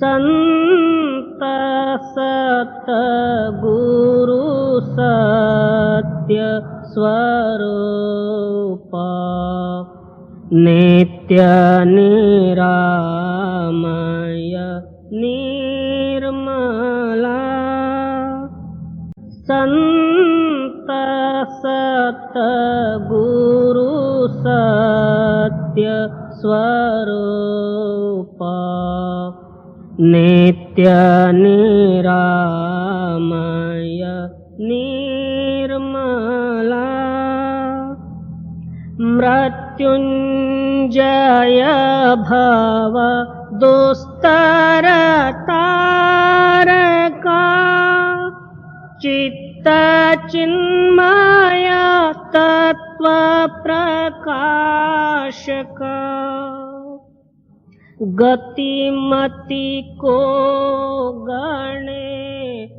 संत सतगुरु सत्य स्वरूप नित्य निरामय निर्मला संत सतगुरु सत्य स्वरूप नित्य निरामय निर्मला मृत्युंजय भव दुस्तर तारका चित्त चिन्मय तत्व प्रकाशका गतिमति को गणे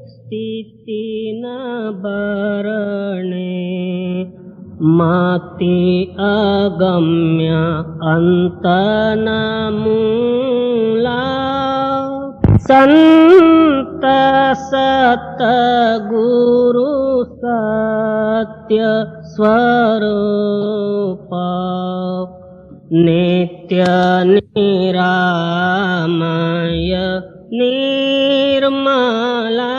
स्थिति न बरणे मति अगम्य अंत न मूला संत सतगुरु सत्य स्वरूप नित्य निरामय निर्मला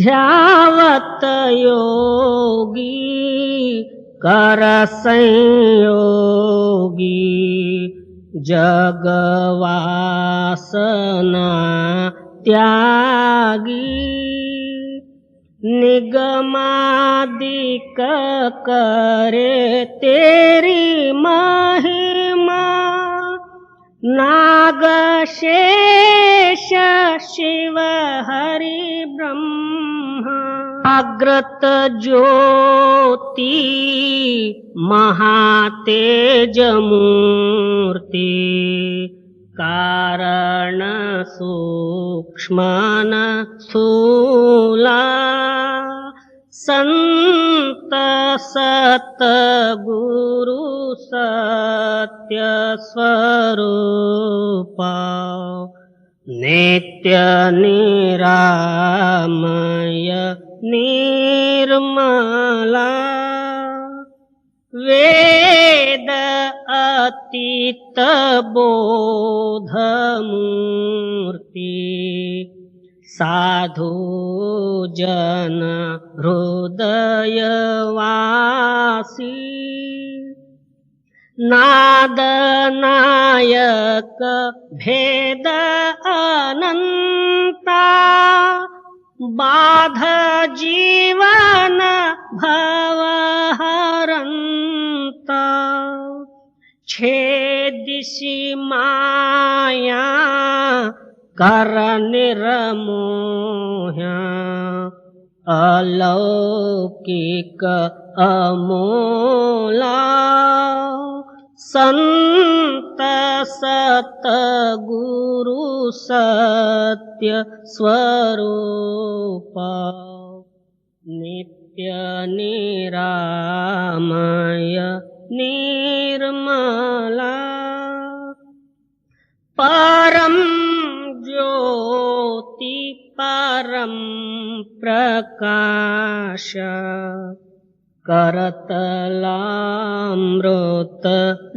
ध्यावत योगी कर संयोगी जगवासना त्यागी निगमादिक करे तेरी महिमा नाग शेष शिव हरि ब्रह्मा अग्रत ज्योति महातेज मूर्ति कारण सूक्ष्मन स्थूला संत सतगुरु सत्य स्वरूप नित्य निरामय निर्मला वेद अतीत बोध मूर्ति साधु जन हृदय वासी नाद नायक भेद अनंता बाध जीवन भव हरंता छेदिसि माया कर निर्मोह्या अलौकिक अमोला संत सतगुरु सत्य स्वरूप नित्य निरामय निर्मला परम ज्योति परम प्रकाश करतलामृत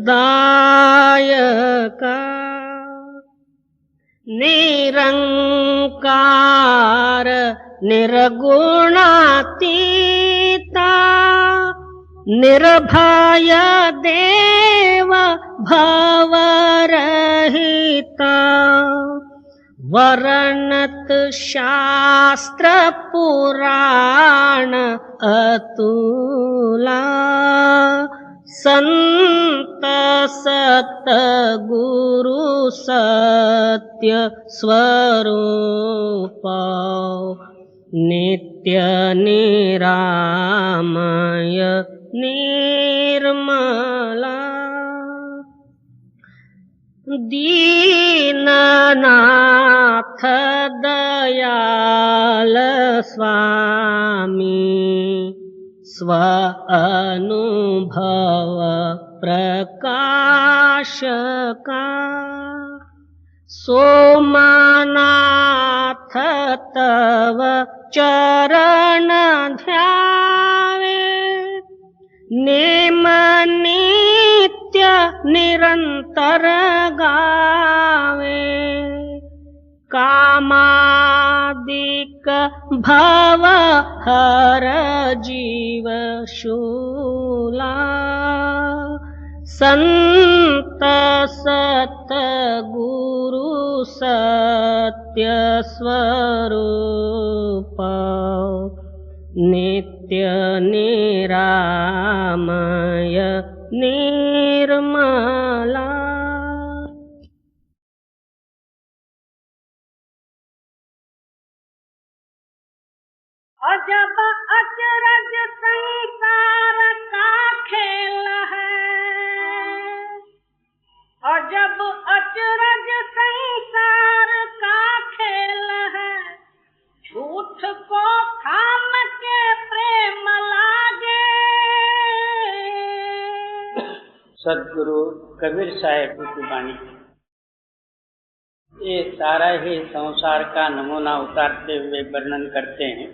दायका निरंकार निर्गुणातीता निर्भय देव भवरहिता वर्णत शास्त्र पुराण अतुला संत सतगुरु सत्य स्वरूप नित्य निरामय निर्मला दीननाथ दयाल स्वामी स्व अनुभव प्रकाश का सोमनाथ तव चरण ध्यावे नेम नित्य निरंतर गावे कामादिक भव हर जीव शूला संत सत गुरु सत्य स्वरूप नित्य निरामय निर्मला। अजब अचरज संसार का खेल है, अजब अचरज संसार का खेल है, झूठ को थाम के प्रेम लागे। सदगुरु कबीर साहब की वाणी। ये सारा ही संसार का नमूना उतारते हुए वर्णन करते हैं।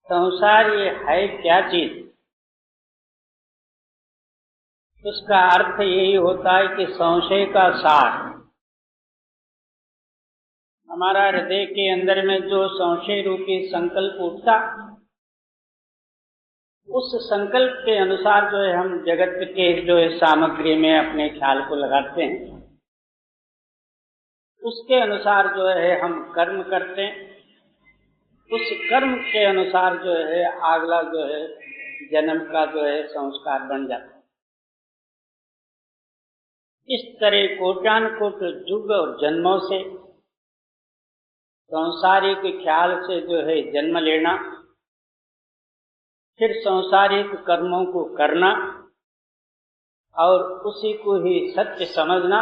संसार ये है क्या चीज? उसका अर्थ यही होता है कि संशय का सार। हमारा हृदय के अंदर में जो संशय रूपी संकल्प उठता, उस संकल्प के अनुसार जो है हम जगत के जो है सामग्री में अपने ख्याल को लगाते हैं, उसके अनुसार जो है हम कर्म करते हैं, उस कर्म के अनुसार जो है अगला जो है जन्म का जो है संस्कार बन जाता है। इस तरह कोटानुकोट युग और जन्मों से सांसारिक ख्याल से जो है जन्म लेना, फिर सांसारिक कर्मों को करना और उसी को ही सत्य समझना,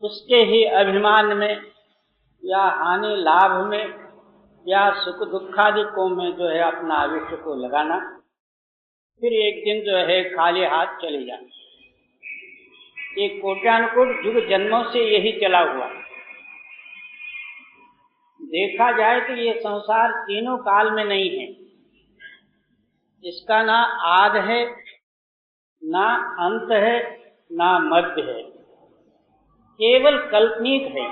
उसके ही अभिमान में या हानि लाभ में या सुख दुखादिकों में जो है अपना आविष्य को लगाना, फिर एक दिन जो है खाली हाथ चले जाना। ये कोटानुकोट युग जन्मों से यही चला हुआ। देखा जाए तो ये संसार तीनों काल में नहीं है। इसका ना आद है, ना अंत है, ना मध्य है, केवल काल्पनिक है।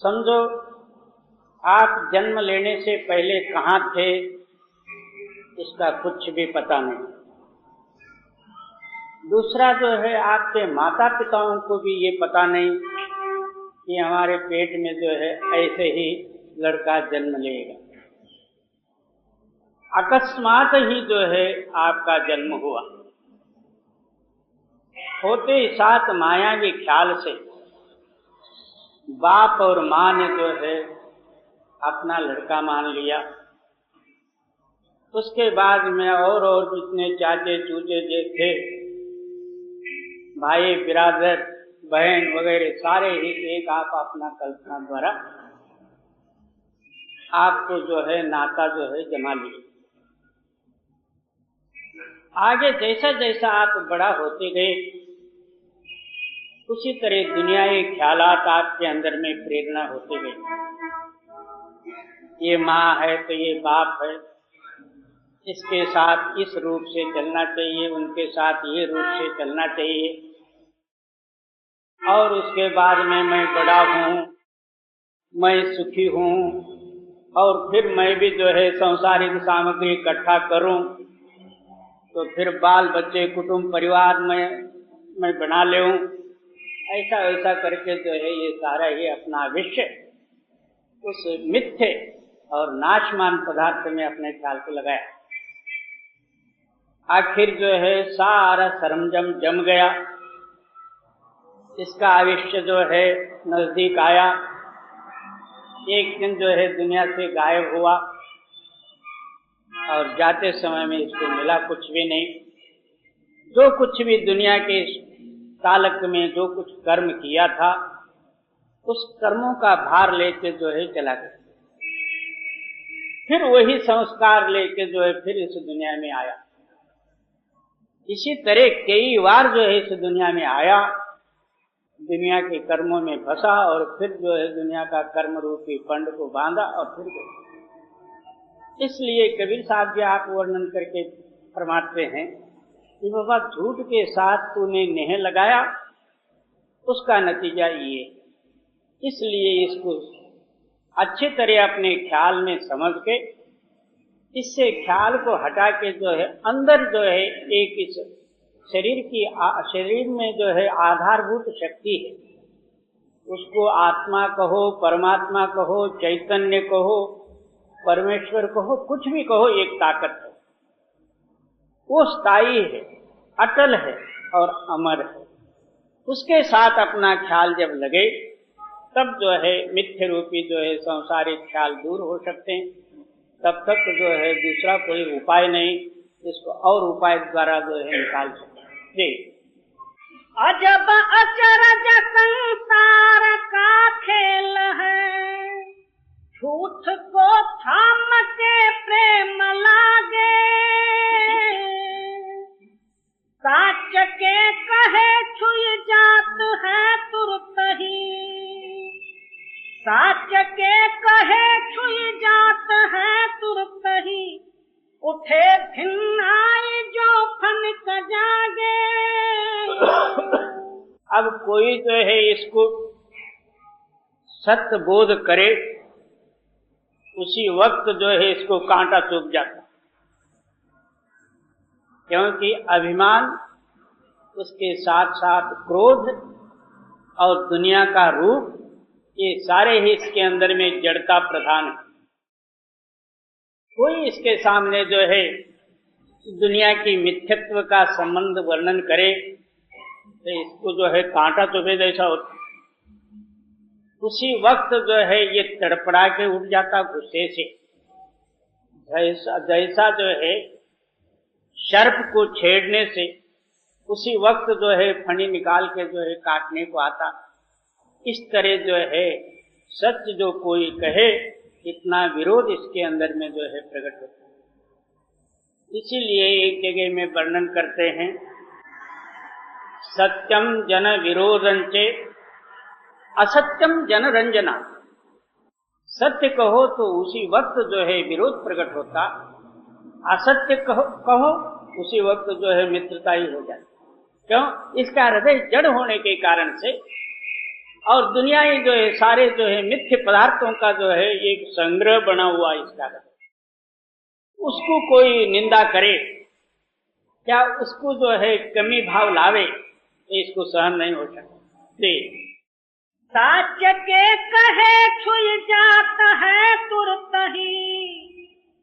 समझो आप जन्म लेने से पहले कहाँ थे, इसका कुछ भी पता नहीं। दूसरा जो है आपके माता पिताओं को भी ये पता नहीं कि हमारे पेट में जो है ऐसे ही लड़का जन्म लेगा। अकस्मात ही जो है आपका जन्म हुआ। होते ही साथ मायावी ख्याल से बाप और माँ ने जो है अपना लड़का मान लिया। उसके बाद में और जितने चाचे चूचे जो थे, भाई बिरादर बहन वगैरह सारे ही एक आप अपना कल्पना द्वारा आपको जो है नाता जो है जमा लिए। आगे जैसा जैसा आप बड़ा होते गए, उसी तरह दुनियावी ख्यालात आपके अंदर में प्रेरणा होते गए। ये माँ है तो ये बाप है, इसके साथ इस रूप से चलना चाहिए, उनके साथ ये रूप से चलना चाहिए। और उसके बाद में मैं बड़ा हूँ, मैं सुखी हूँ, और फिर मैं भी जो है सांसारिक सामग्री इकट्ठा करूँ, तो फिर बाल बच्चे कुटुंब परिवार में मैं बना लूँ। ऐसा वैसा करके जो है ये सारा ही अपना विषय उस मिथ्य और नाशमान पदार्थ में अपने ख्याल को लगाया। आखिर जो है सारा सरंजाम जम गया। इसका आविष्य जो है नजदीक आया। एक दिन जो है दुनिया से गायब हुआ और जाते समय में इसको मिला कुछ भी नहीं। जो कुछ भी दुनिया के कालक में जो कुछ कर्म किया था, उस कर्मों का भार लेके जो है चला गया। फिर वही संस्कार लेके जो है फिर इस दुनिया में आया। इसी तरह कई बार जो है इस दुनिया में आया, दुनिया के कर्मों में फंसा और फिर जो है दुनिया का कर्म रूपी फंड को बांधा और फिर गया। इसलिए कबीर साहब जी आप वर्णन करके फरमाते हैं कि बाबा झूठ के साथ तूने नेह लगाया, उसका नतीजा ये। इसलिए इसको अच्छी तरह अपने ख्याल में समझ के, इससे ख्याल को हटा के जो है अंदर जो है एक इस शरीर में जो है आधारभूत शक्ति है, उसको आत्मा कहो, परमात्मा कहो, चैतन्य कहो, परमेश्वर कहो, कुछ भी कहो, एक ताकत है, वो स्थायी है, अटल है और अमर है। उसके साथ अपना ख्याल जब लगे तब जो है मिथ्य रूपी जो है सांसारिक ख्याल दूर हो सकते हैं। तब तक जो है दूसरा कोई उपाय नहीं, इसको और उपाय द्वारा जो है निकाल सकते हैं। जी। अजब अचरज संसार का खेल है, झूठ को थाम के प्रेम लागे, साच के कहे छुई जात है तुरत ही, साच के कहे छुई जात है तुरत ही, उठे भिन्नाई जो फनक जागे। अब कोई जो है इसको सत्य बोध करे, उसी वक्त जो है इसको कांटा चुभ जाता, क्योंकि अभिमान, उसके साथ साथ क्रोध और दुनिया का रूप, ये सारे ही इसके अंदर में जड़ता प्रधान है। कोई इसके सामने जो है दुनिया की मिथ्यत्व का संबंध वर्णन करे तो इसको जो है कांटा चुभे जैसा होता। उसी वक्त जो है ये तड़पड़ा के उठ जाता गुस्से से, जैसा जो है सर्प को छेड़ने से उसी वक्त जो है फणी निकाल के जो है काटने को आता। इस तरह जो है सच जो कोई कहे, इतना विरोध इसके अंदर में जो है प्रकट होता है। इसीलिए एक जगह में वर्णन करते हैं, सत्यम जन विरोधंचे असत्यम जन रंजना। सत्य कहो तो उसी वक्त जो है विरोध प्रकट होता, असत्य कहो उसी वक्त जो है मित्रता ही हो जाती। क्यों? इसका हृदय जड़ होने के कारण से, और दुनिया ही जो है सारे जो है मिथ्य पदार्थों का जो है एक संग्रह बना हुआ इसका हृदय। उसको कोई निंदा करे, क्या उसको जो है कमी भाव लावे, तो इसको सहन नहीं हो सकता। साच के कहे छुई जात है तुरत ही,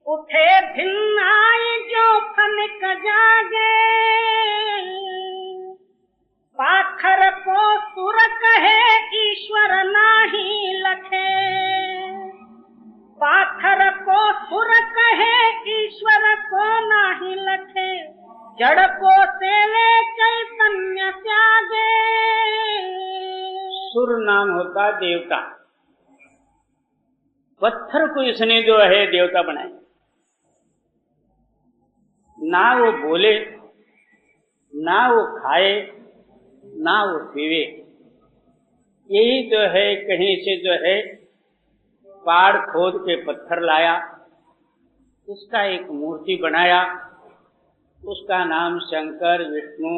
उठे भिन्नाई जो फनक जागे। पाखर को सुर कहे ईश्वर नाही लखे, पाखर को सुर कहे ईश्वर को नाही लखे, जड़ को सेवे चैतन्य त्यागे। सुर नाम होता देवता, पत्थर को इसने जो है देवता बनाया। ना वो बोले, ना वो खाए, ना वो पीवे, यही जो है कहीं से जो है पहाड़ खोद के पत्थर लाया, उसका एक मूर्ति बनाया, उसका नाम शंकर, विष्णु,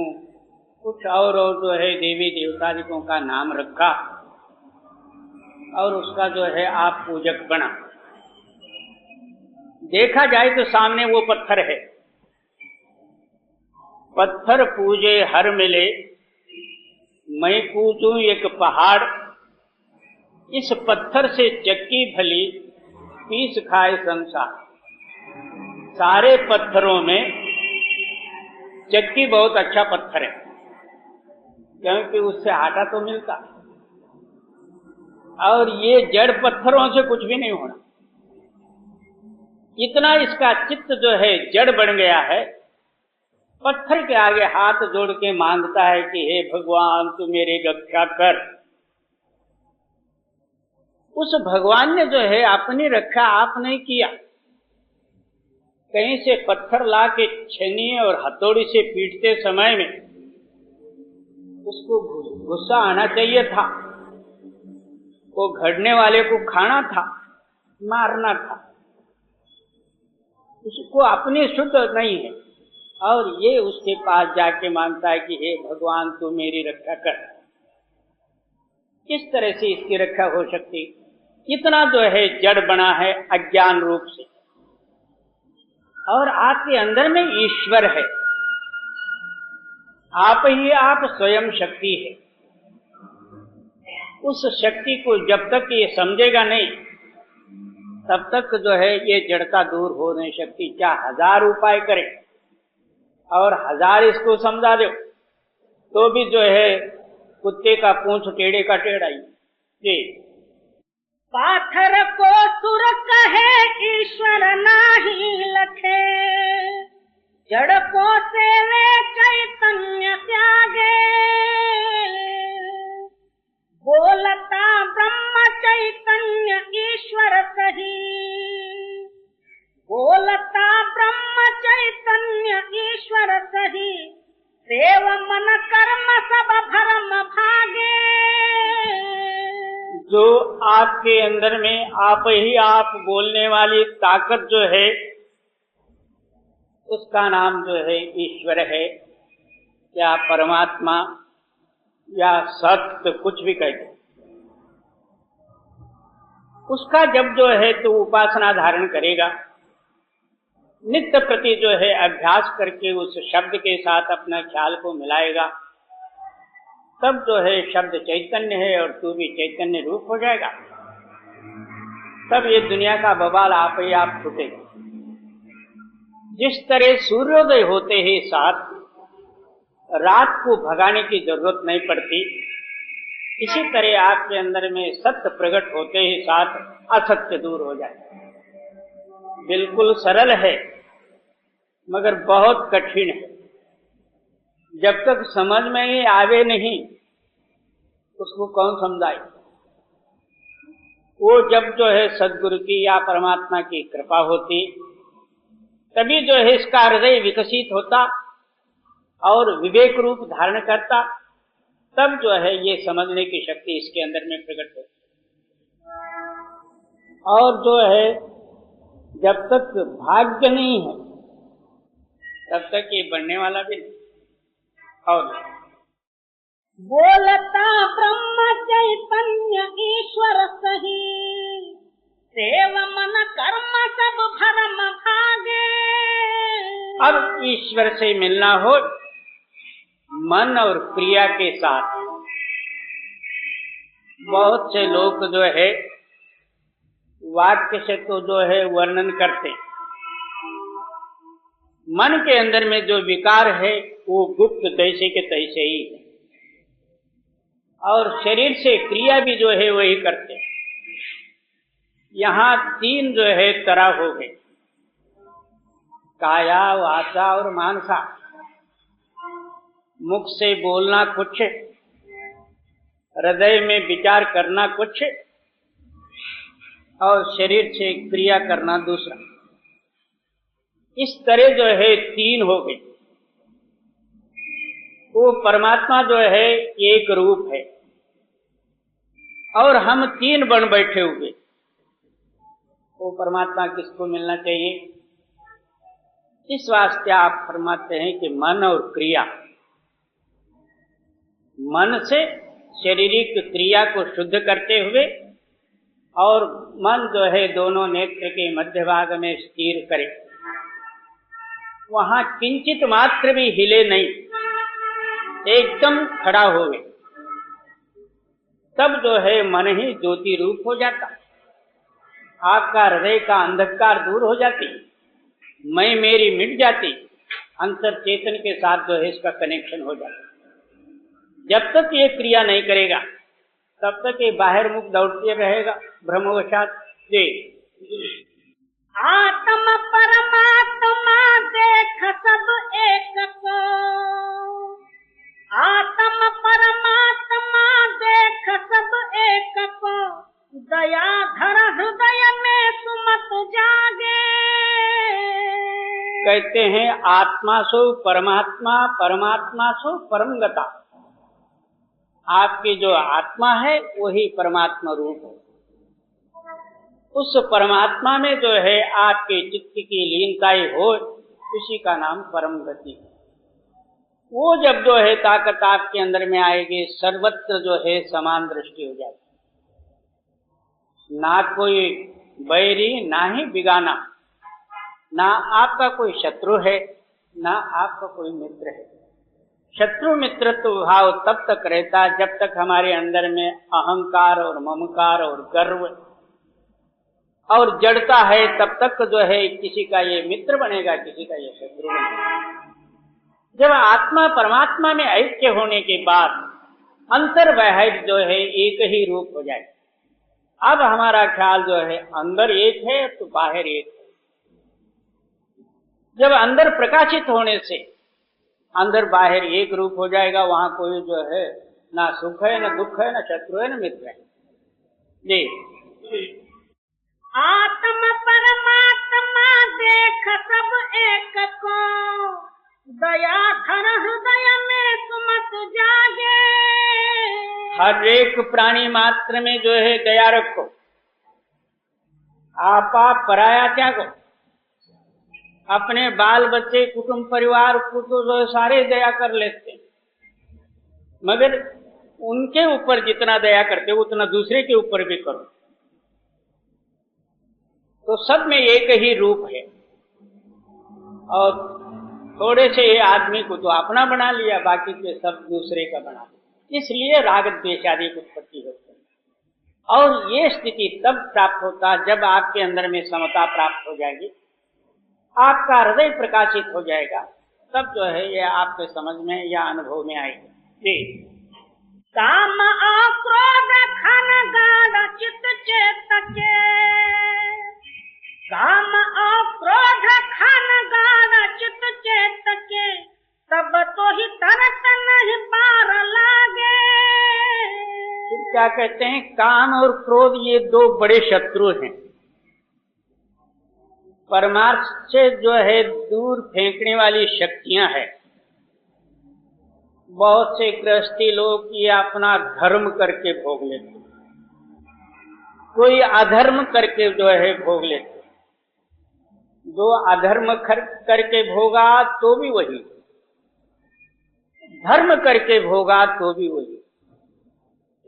कुछ और जो है देवी देवतादिकों का नाम रखा, और उसका जो है आप पूजक बना। देखा जाए तो सामने वो पत्थर है। पत्थर पूजे हर मिले, मैं पूजूं एक पहाड़। इस पत्थर से चक्की भली, पीस खाए संसार। सारे पत्थरों में चक्की बहुत अच्छा पत्थर है, क्योंकि उससे आटा तो मिलता, और ये जड़ पत्थरों से कुछ भी नहीं होना। इतना इसका चित्त जो है जड़ बन गया है, पत्थर के आगे हाथ जोड़ के मांगता है कि हे भगवान तू मेरी रक्षा कर। उस भगवान ने जो है अपनी रक्षा आप नहीं किया, कहीं से पत्थर ला के छेनी और हथौड़ी से पीटते समय में उसको गुस्सा आना चाहिए था, वो घड़ने वाले को खाना था, मारना था, उसको अपनी शुद्ध नहीं है, और ये उसके पास जाके मांगता है कि हे भगवान तू मेरी रक्षा कर। किस तरह से इसकी रक्षा हो सकती? इतना जो है जड़ बना है अज्ञान रूप से, और आपके अंदर में ईश्वर है, आप ही आप स्वयं शक्ति है। उस शक्ति को जब तक ये समझेगा नहीं तब तक जो है ये जड़ता दूर हो नहीं सकती। क्या 1000 उपाय करे और 1000 इसको समझा दो तो भी जो है कुत्ते का पूंछ टेढ़े का टेढ़ा ही। जी, पाथर को सुर कहे ईश्वर नाही लखे, जड़ को सेवे चैतन्य त्यागे, बोलता ब्रह्म चैतन्य ईश्वर सही, बोलता ब्रह्म चैतन्य ईश्वर सही, सेव मन कर्म सब भरम भागे। जो आपके अंदर में आप ही आप बोलने वाली ताकत जो है उसका नाम जो है ईश्वर है, या परमात्मा या सत्य, कुछ भी कह दो। उसका जब जो है तो उपासना धारण करेगा, नित्य प्रति जो है अभ्यास करके उस शब्द के साथ अपना ख्याल को मिलाएगा, तब जो है शब्द चैतन्य है और तू भी चैतन्य रूप हो जाएगा। तब ये दुनिया का बवाल आप ही आप छूटेगा। जिस तरह सूर्योदय होते ही साथ रात को भगाने की जरूरत नहीं पड़ती, इसी तरह आपके अंदर में सत्य प्रकट होते ही साथ असत्य दूर हो जाए। बिल्कुल सरल है मगर बहुत कठिन है। जब तक समझ में ही आवे नहीं उसको कौन समझाए। वो जब जो है सद्गुरु की या परमात्मा की कृपा होती तभी जो है इसका हृदय विकसित होता और विवेक रूप धारण करता, तब जो है ये समझने की शक्ति इसके अंदर में प्रकट होती। और जो है जब तक भाग्य नहीं है तब तक ये बढ़ने वाला भी नहीं। और बोलता ब्रह्म चैतन्य ईश्वर सही, सेव मन कर्म सब भरम भागे। अब ईश्वर से मिलना हो मन और क्रिया के साथ। बहुत से लोग जो है वाक्य से तो जो है वर्णन करते, मन के अंदर में जो विकार है वो गुप्त तैसे के तैसे ही है, और शरीर से क्रिया भी जो है वही करते। यहाँ 3 जो है तरह हो गए, काया, वाचा और मानसा। मुख से बोलना कुछ, हृदय में विचार करना कुछ, और शरीर से क्रिया करना दूसरा। इस तरह जो है 3 हो गए। वो परमात्मा जो है एक रूप है और हम 3 बन बैठे हुए। वो परमात्मा किसको मिलना चाहिए? इस वास्ते आप फरमाते हैं कि मन और क्रिया, मन से शारीरिक क्रिया को शुद्ध करते हुए और मन जो है दोनों नेत्र के मध्य भाग में स्थिर करे, वहां किंचित मात्र भी हिले नहीं, एकदम खड़ा होवे, तब जो है मन ही ज्योति रूप हो जाता। आपका हृदय का अंधकार दूर हो जाती, मैं मेरी मिट जाती, अंतर चेतन के साथ जो है इसका कनेक्शन हो जाता। जब तक ये क्रिया नहीं करेगा तब तक ये बाहर मुख दौड़ते रहेगा भ्रमवशात। जी, आत्म परमात्मा देख सब एक को, आत्म परमात्मा देख सब एक को, दया धर हृदय में सुमत जागे। कहते हैं आत्मा सो परमात्मा, परमात्मा सो परमगता। आपकी जो आत्मा है वही परमात्मा रूप है। उस परमात्मा में जो है आपके चित्त की लीनताई हो, उसी का नाम परम गति है। वो जब जो है ताकत आपके अंदर में आएगी, सर्वत्र जो है समान दृष्टि हो जाएगी। ना कोई बैरी ना ही बिगाना, ना आपका कोई शत्रु है ना आपका कोई मित्र है। शत्रु मित्रत्व भाव तब तक रहता जब तक हमारे अंदर में अहंकार और ममकार और गर्व और जड़ता है, तब तक जो है किसी का ये मित्र बनेगा, किसी का ये शत्रु बनेगा। जब आत्मा परमात्मा में ऐक्य होने के बाद अंतर वैहिक जो है एक ही रूप हो जाए। अब हमारा ख्याल जो है अंदर एक है तो बाहर एक है। जब अंदर प्रकाशित होने से अंदर बाहर एक रूप हो जाएगा, वहां कोई जो है ना सुख है ना दुख है ना शत्रु है ना मित्र है। जी, आत्म परमात्मा देख सब एक को, दया धर हृदय में सुमत जागे। हर एक प्राणी मात्र में जो है दया रखो, आपा पराया त्यागो। अपने बाल बच्चे कुटुंब परिवार को तो जो सारे दया कर लेते, मगर उनके ऊपर जितना दया करते हो उतना दूसरे के ऊपर भी करो। तो सब में एक ही रूप है। और थोड़े से आदमी को तो अपना बना लिया, बाकी के सब दूसरे का बना लिया। इसलिए राग द्वेष आदि की उत्पत्ति होती है। और ये स्थिति तब प्राप्त होता जब आपके अंदर में समता प्राप्त हो जाएगी, आपका हृदय प्रकाशित हो जाएगा, तब जो है ये आपके समझ में या अनुभव में आएगी। जी, काम क्रोध खन गाढ़ चित चेतके, काम क्रोध खन गाढ़ चित चेतके, तब तो ही तरत नहीं पार लागे। फिर क्या कहते हैं, काम और क्रोध ये दो बड़े शत्रु हैं। परमार्थ से जो है दूर फेंकने वाली शक्तियां हैं। बहुत से गृहस्थी लोग ये अपना धर्म करके भोग लेते, कोई अधर्म करके जो है भोग लेते। जो अधर्म करके भोगा तो भी वही, धर्म करके भोगा तो भी वही।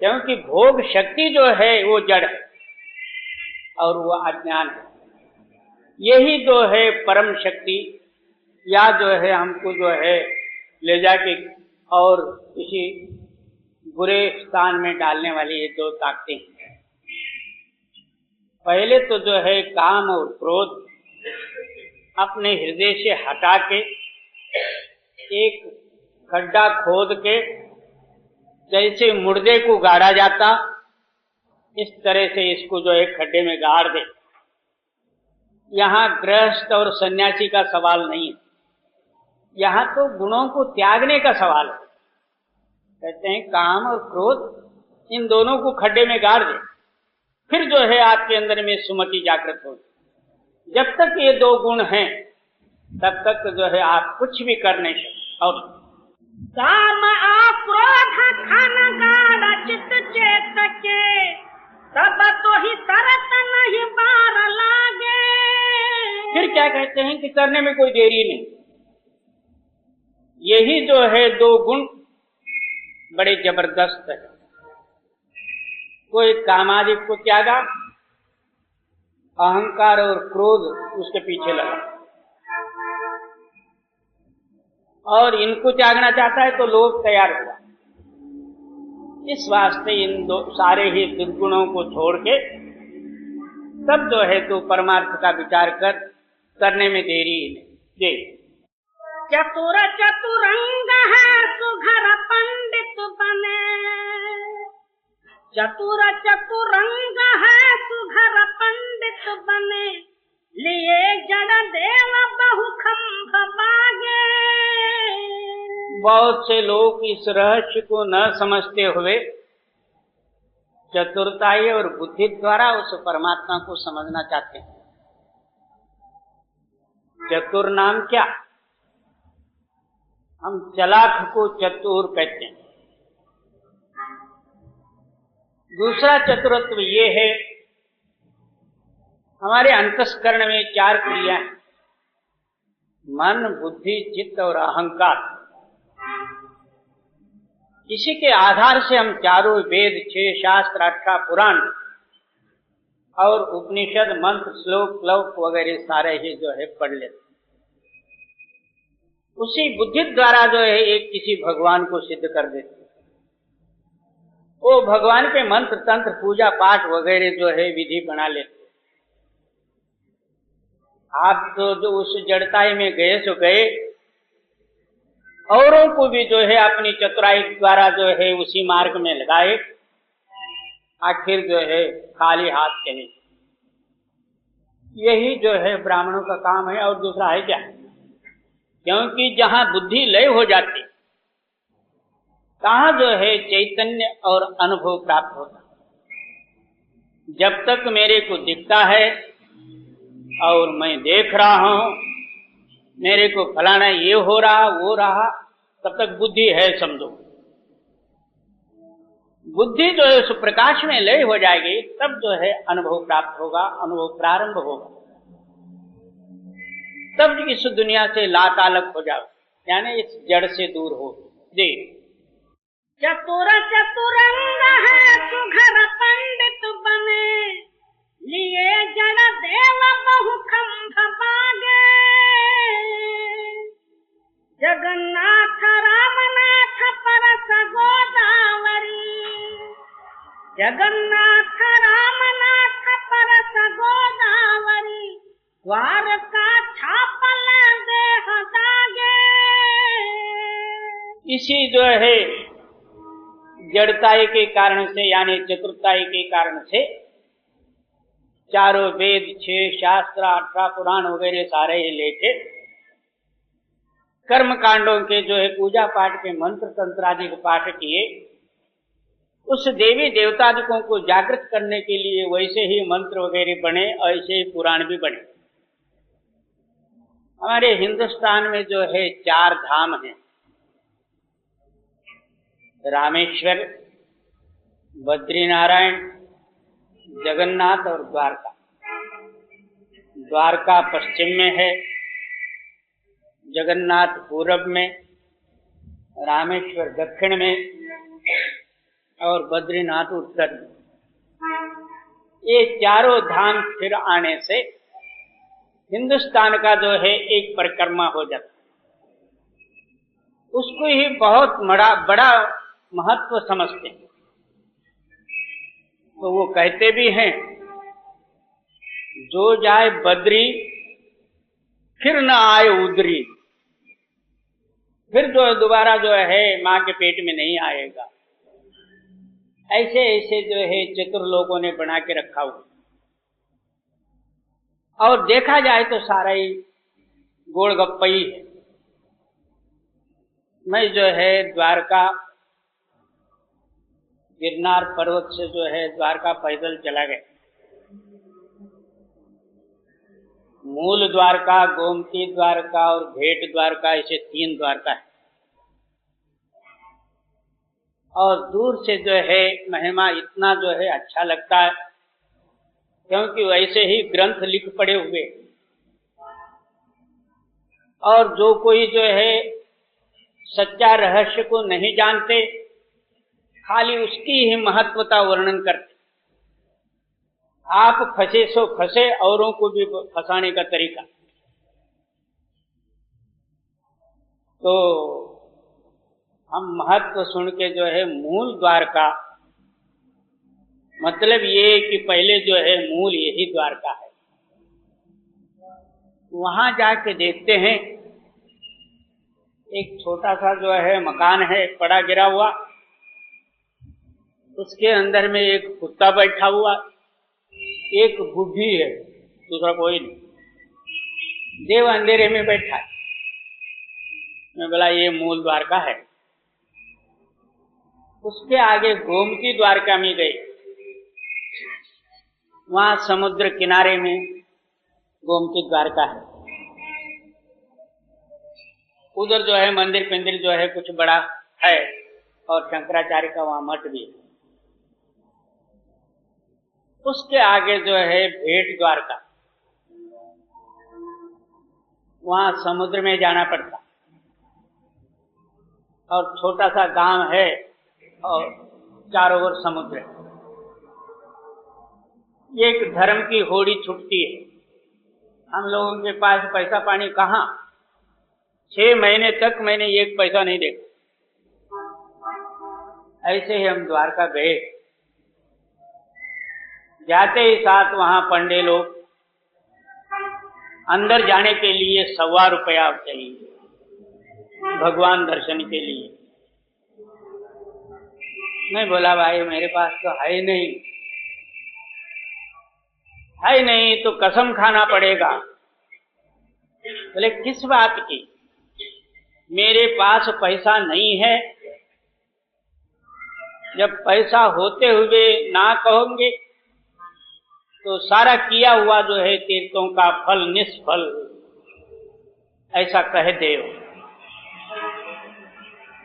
क्योंकि भोग शक्ति जो है वो जड़ है और वो अज्ञान है। यही जो है परम शक्ति या जो है हमको जो है ले जाके और किसी बुरे स्थान में डालने वाली ये दो ताकतें हैं। पहले तो जो है काम और क्रोध अपने हृदय से हटा के एक गड्ढा खोद के, जैसे मुर्दे को गाड़ा जाता इस तरह से इसको जो है खड्डे में गाड़ दे। यहाँ गृहस्थ और सन्यासी का सवाल नहीं है, यहाँ तो गुणों को त्यागने का सवाल है। कहते हैं काम और क्रोध इन दोनों को खड्डे में गाड़ दे, फिर जो है आपके अंदर में सुमति जागृत होगी। जब तक ये दो गुण हैं तब तक जो है आप कुछ भी कर नहीं सकते। और काम क्रोध खन गाढ़ चित चेतके, तब तो ही तरत नहीं पार लागे। फिर क्या कहते हैं कि करने में कोई देरी नहीं। यही जो है दो गुण बड़े जबरदस्त है। कोई कामादि को त्यागा, अहंकार और क्रोध उसके पीछे लगा, और इनको त्यागना चाहता है तो लोग तैयार हुआ। इस वास्ते इन दो सारे ही दुर्गुणों को छोड़ के तब जो है तो परमार्थ का विचार करने में देरी नहीं। चतुर चतुरंग है सुघर पंडित बने, चतुर चतुरंग है सुघर पंडित बने, लिए जड़ देव बहु खंभ मागे। बहुत से लोग इस रहस्य को न समझते हुए चतुरताई और बुद्धि द्वारा उस परमात्मा को समझना चाहते हैं। चतुर नाम क्या? हम चालाक को चतुर कहते हैं। दूसरा चतुरत्व ये है, हमारे अंतस्करण में 4 क्रियाएं, मन, बुद्धि, चित्त और अहंकार। इसी के आधार से हम चारों वेद, 6 शास्त्र, 18 पुराण और उपनिषद, मंत्र, श्लोक, श्लोक वगैरह सारे ही जो है पढ़ लेते। उसी बुद्धि द्वारा जो है एक किसी भगवान को सिद्ध कर देते। वो भगवान के मंत्र, तंत्र, पूजा पाठ वगैरह जो है विधि बना लेते। आप तो जो उस जड़ताई में गए सो गए, औरों को भी जो है अपनी चतुराई द्वारा जो है उसी मार्ग में लगाए, आखिर जो है खाली हाथ चले। यही जो है ब्राह्मणों का काम है, और दूसरा है क्या? क्योंकि जहां बुद्धि लय हो जाती, कहां जो है चैतन्य और अनुभव प्राप्त होता। जब तक मेरे को दिखता है और मैं देख रहा हूं, मेरे को फलाना ये हो रहा वो रहा, तब तक बुद्धि है समझो। बुद्धि जो है उस प्रकाश में लय हो जाएगी, तब जो है अनुभव प्राप्त होगा, अनुभव प्रारंभ होगा। तब इस दुनिया से लातालक हो जाओ, यानी इस जड़ से दूर हो। जी, चतुर चतुरंग है सुघर पंडित बने, लिए जड़ देव बहु खंभ बागे। जगन्नाथ रामनाथ परस गोदावरी, जगन्नाथ रामनाथ परस गोदावरी। द्वारका छापल देह दागे। इसी जो है जड़ताई के कारण से, यानी चतुरताई के कारण से चारों वेद, 6 शास्त्र, 18 पुराण वगैरह सारे ही लेके कर्म कांडों के जो है पूजा पाठ के मंत्र तंत्र आदि के पाठ किए। उस देवी देवतादिकों को जागृत करने के लिए वैसे ही मंत्र वगैरह बने, ऐसे ही पुराण भी बने। हमारे हिंदुस्तान में जो है 4 धाम हैं, रामेश्वर, बद्रीनारायण, जगन्नाथ और द्वारका। द्वारका पश्चिम में है, जगन्नाथ पूरब में, रामेश्वर दक्षिण में और बद्रीनाथ उत्तर में। ये चारों धाम फिर आने से हिंदुस्तान का जो है एक परिक्रमा हो जाता, उसको ही बहुत बड़ा महत्व समझते हैं। तो वो कहते भी हैं, जो जाए बद्री फिर न आए उदरी, फिर जो दोबारा जो है माँ के पेट में नहीं आएगा। ऐसे ऐसे जो है चतुर लोगों ने बना के रखा हुआ, और देखा जाए तो सारा ही गोलगप्पा ही है। मैं जो है द्वारका गिरनार पर्वत से जो है द्वारका पैदल चला गया। मूल द्वारका, गोमती द्वारका और भेट द्वारका, ऐसे 3 द्वारका है। और दूर से जो है महिमा इतना जो है अच्छा लगता है, क्योंकि वैसे ही ग्रंथ लिख पड़े हुए, और जो कोई जो है सच्चा रहस्य को नहीं जानते, खाली उसकी ही महत्वता वर्णन करते। आप फंसे सो फंसे, औरों को भी फंसाने का तरीका। तो हम महत्व सुन के जो है मूल द्वारका, मतलब ये कि पहले जो है मूल यही द्वारका है। वहां जाके देखते हैं, एक छोटा सा जो है मकान है पड़ा गिरा हुआ, उसके अंदर में एक कुत्ता बैठा हुआ, एक बुढ़ी है, दूसरा कोई नहीं। देव अंधेरे में बैठा है। मैं बोला ये मूल द्वारका है। उसके आगे गोमती द्वारका में गई, वहां समुद्र किनारे में गोमती द्वारका है। उधर जो है मंदिर पिंदिर जो है कुछ बड़ा है, और शंकराचार्य का वहां मठ भी है। उसके आगे जो है भेट द्वारका, वहां समुद्र में जाना पड़ता, और छोटा सा गांव है और चारों ओर समुद्र है। एक धर्म की होड़ी छुटती है। हम लोगों के पास पैसा पानी कहाँ, 6 महीने तक मैंने एक पैसा नहीं देखा। ऐसे ही हम द्वारका गए। जाते ही साथ वहां पंडे लोग, अंदर जाने के लिए 1.25 रुपया चाहिए भगवान दर्शन के लिए। मैं बोला भाई मेरे पास तो है नहीं तो कसम खाना पड़ेगा। बोले किस बात की? मेरे पास पैसा नहीं है। जब पैसा होते हुए ना कहोगे तो सारा किया हुआ जो है तीर्थों का फल निष्फल, ऐसा कह दे।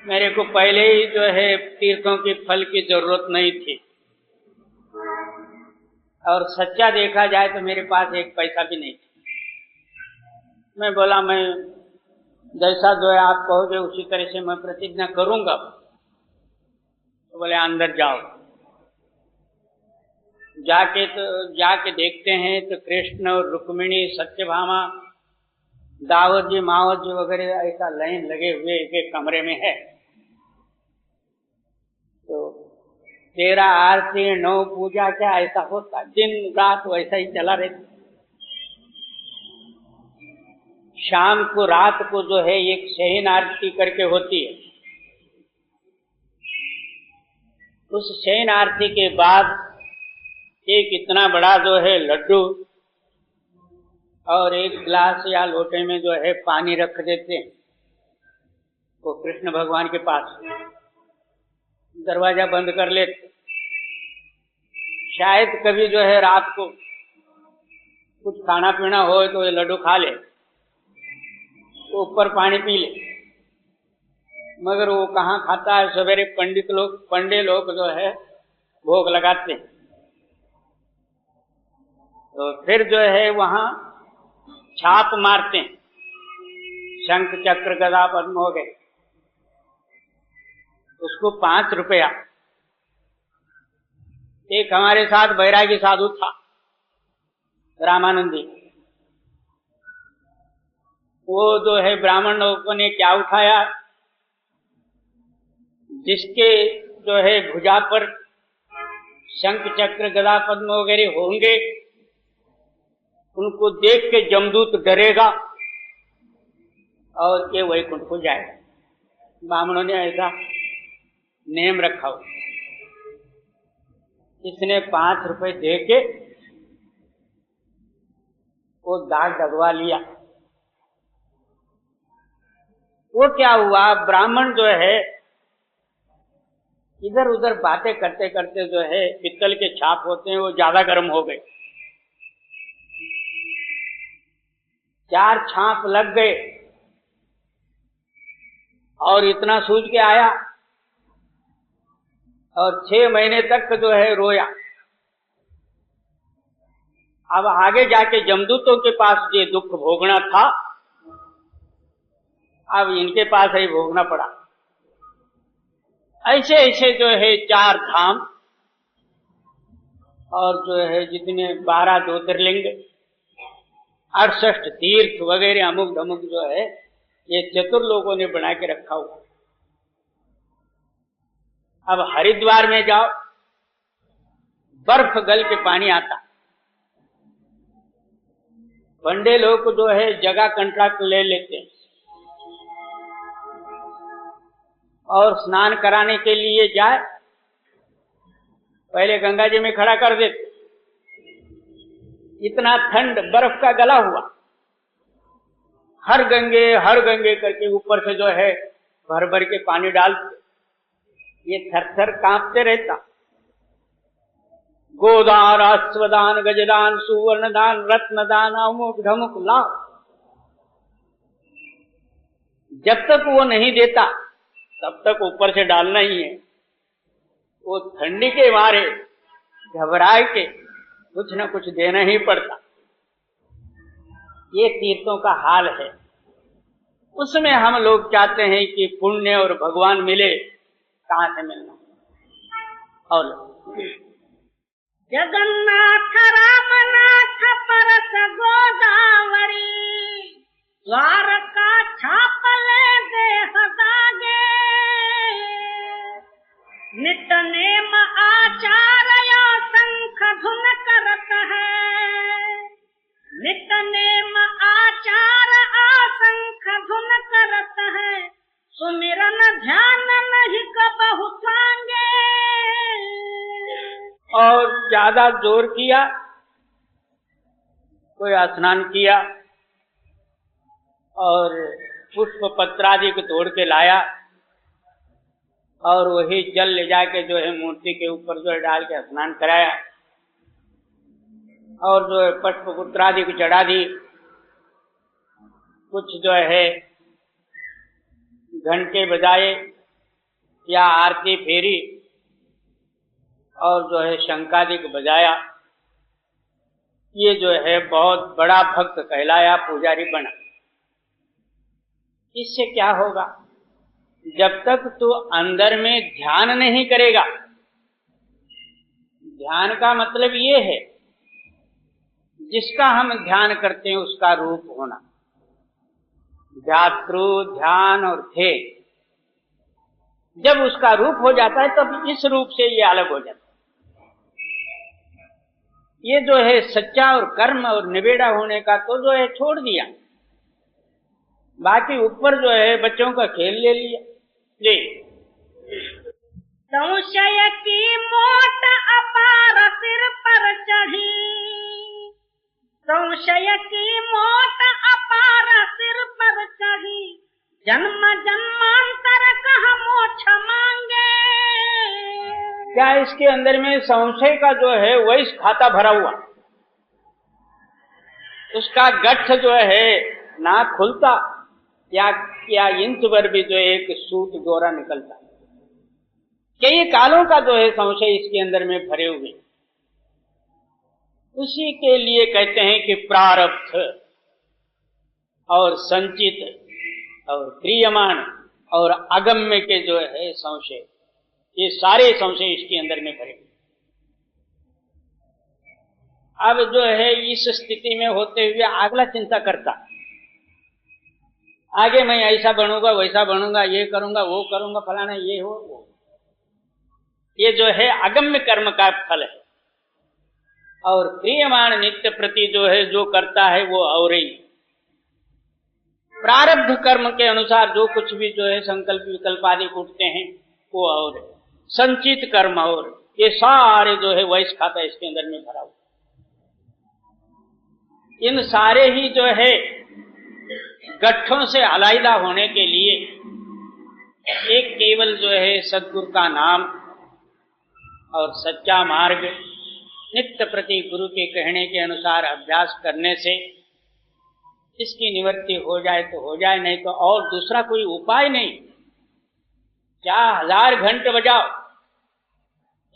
मेरे को पहले ही जो है तीर्थों के फल की जरूरत नहीं थी, और सच्चा देखा जाए तो मेरे पास एक पैसा भी नहीं था। मैं बोला मैं जैसा जो है आप कहोगे उसी तरह से मैं प्रतिज्ञा करूंगा। तो बोले अंदर जाओ। जाके देखते हैं तो कृष्ण और रुक्मिणी, सत्यभामा, दाऊद जी, मावत जी वगैरह ऐसा लाइन लगे हुए एक कमरे में है। तो 13 आरती 9 पूजा क्या ऐसा होता, दिन रात वैसा ही चला रहता। शाम को रात को जो है एक शयन आरती करके होती है। उस शयन आरती के बाद एक इतना बड़ा जो है लड्डू और एक गिलास या लोटे में जो है पानी रख देते हैं वो कृष्ण भगवान के पास। दरवाजा बंद कर लेते। शायद कभी जो है रात को कुछ खाना पीना हो तो ये लड्डू खा ले, तो ऊपर पानी पी ले। मगर वो कहाँ खाता है। सवेरे पंडे लोग जो है भोग लगाते हैं। तो फिर जो है वहां छाप मारते हैं, शंख चक्र गदा पद्म हो गए, उसको 5 रुपया। एक हमारे साथ बैरागी साधु था, रामानंदी। वो जो है ब्राह्मण लोगों ने क्या उठाया, जिसके जो है भुजा पर शंख चक्र गदा पद्म वगैरह होंगे उनको देख के जमदूत डरेगा और ये वैकुंठ को जाएगा। ब्राह्मणों ने ऐसा नेम रखा हो। इसने 5 रुपए दे के वो दाग डगवा लिया। वो क्या हुआ, ब्राह्मण जो है इधर उधर बातें करते करते जो है पित्तल के छाप होते हैं वो ज्यादा गर्म हो गए। 4 छाप लग गए और इतना सूझ के आया और 6 महीने तक जो है रोया। अब आगे जाके जमदूतों के पास ये दुख भोगना था, अब इनके पास ही भोगना पड़ा। ऐसे ऐसे जो है 4 धाम और जो है जितने 12 ज्योतिर्लिंग, 68 तीर्थ वगैरह अमुक धमुक जो है ये चतुर लोगों ने बना के रखा हुआ। अब हरिद्वार में जाओ, बर्फ गल के पानी आता। पंडे लोग जो है जगह कंट्रैक्ट ले लेते हैं और स्नान कराने के लिए जाए, पहले गंगा जी में खड़ा कर देते। इतना ठंड, बर्फ का गला हुआ। हर गंगे करके ऊपर से जो है भर भर के पानी डालते, ये थर-थर कांपते रहता। गोदान, अश्वदान, गजदान, सुवर्णदान, रत्नदान, अमुक ढमुक ला। जब तक वो नहीं देता तब तक ऊपर से डालना ही है। वो ठंडी के मारे घबराए के कुछ न कुछ देना ही पड़ता। ये तीर्थों का हाल है। उसमें हम लोग चाहते हैं कि पुण्य और भगवान मिले, कहां से मिलना। और जगन्नाथ रामनाथ परस गोदावरी, द्वारका छापले देह दागे, नित नेम आचार्य शंख धुन करत है, नित नेम आचार आशंख धुन करत है, सुमिरन ध्यान नहीं कबहु सांगे। और ज्यादा जोर किया, कोई स्नान किया और पुष्प पत्रादि को तोड़ के लाया और वही जल ले जाके जो है मूर्ति के ऊपर जो है डाल के स्नान कराया और जो है पुष्प पुत्रादि को चढ़ा दी। कुछ जो है घंटे बजाए या आरती फेरी और जो है शंखादि को बजाया। ये जो है बहुत बड़ा भक्त कहलाया, पुजारी बना। इससे क्या होगा? जब तक तू अंदर में ध्यान नहीं करेगा, ध्यान का मतलब ये है जिसका हम ध्यान करते हैं उसका रूप होना। ध्यातृ, ध्यान और थे, जब उसका रूप हो जाता है तब इस रूप से ये अलग हो जाता है। ये जो है सच्चा और कर्म और निबेड़ा होने का तो जो है छोड़ दिया, बाकी ऊपर जो है बच्चों का खेल ले लिया। जी, संशय की मोट अपार सिर पर चढ़ी, संशय की मोट अपार सिर पर चढ़ी, जन्म जन्मांतर कहाँ मोक्ष मांगे। क्या इसके अंदर में संशय का जो है वही खाता भरा हुआ, उसका गठ जो है ना खुलता या इंच भर भी जो एक सूत डोरा निकलता। कई कालों का जो है संशय इसके अंदर में भरे हुए। उसी के लिए कहते हैं कि प्रारब्ध और संचित और क्रियमाण और अगम्य के जो है संशय, ये सारे संशय इसके अंदर में भरे। अब जो है इस स्थिति में होते हुए अगला चिंता करता, आगे मैं ऐसा बनूंगा, वैसा बनूंगा, ये करूंगा, वो करूंगा, फलाना ये हो वो। ये जो है अगम्य कर्म का फल है। और क्रियमाण नित्य प्रति जो है जो करता है वो और ही प्रारब्ध कर्म के अनुसार जो कुछ भी जो है संकल्प विकल्प आदि उठते हैं वो और संचित कर्म और ये सारे जो है वैश खाता इसके अंदर में भरा हुआ। इन सारे ही जो है गठों से अलग होने के लिए एक केवल जो है सद्गुरु का नाम और सच्चा मार्ग नित्य प्रति गुरु के कहने के अनुसार अभ्यास करने से इसकी निवृत्ति हो जाए तो हो जाए, नहीं तो और दूसरा कोई उपाय नहीं। क्या 1000 घंटे बजाओ,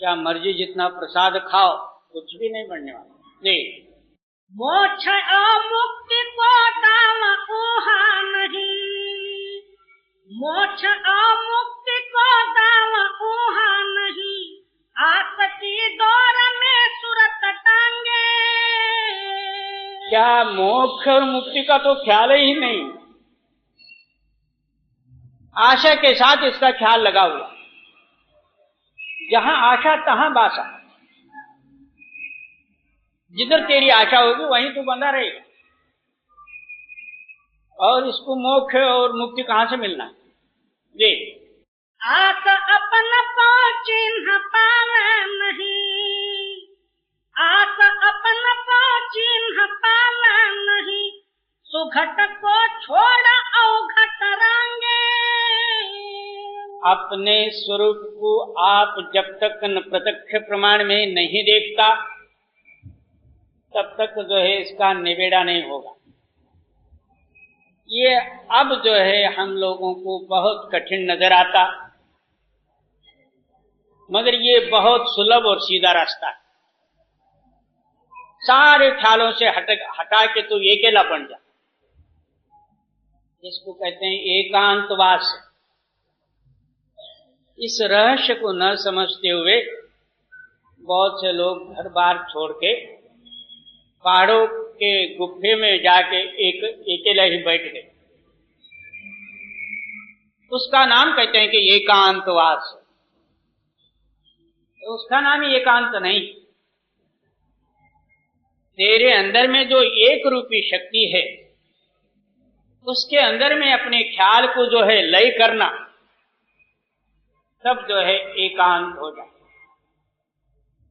क्या मर्जी जितना प्रसाद खाओ, कुछ भी नहीं बनने वाला। जी, मोक्ष और मुक्ति को दावा ऊहा नहीं, मोक्ष और मुक्ति को दावा ऊहा नहीं, आस की दौर में सुरत टांगे। क्या मोक्ष और मुक्ति का तो ख्याल ही नहीं, आशा के साथ इसका ख्याल लगा हुआ। जहां आशा तहां बासा, जिधर तेरी आशा होगी वहीं तू बंधा रहेगा। और इसको मोक्ष और मुक्ति कहां से मिलना है? जी, आस अपन को चिन्ह पावे नहीं, आस अपन को चिन्ह पावे नहीं, सुघट को छोड़ अवघट रांगे। अपने स्वरूप को आप जब तक प्रत्यक्ष प्रमाण में नहीं देखता तब तक जो है इसका निबेड़ा नहीं होगा। ये अब जो है हम लोगों को बहुत कठिन नजर आता, मगर ये बहुत सुलभ और सीधा रास्ता है। सारे ख्यालों से हटा के तो अकेला बन जा, इसको कहते हैं एकांतवास। इस रहस्य को न समझते हुए बहुत से लोग घर बार छोड़ के पहाड़ों के गुफे में जाके अकेला ही बैठ गए। उसका नाम कहते हैं कि एकांतवास। उसका नाम ही एकांत नहीं। तेरे अंदर में जो एक रूपी शक्ति है, उसके अंदर में अपने ख्याल को जो है लय करना, तब जो है एकांत हो जाए।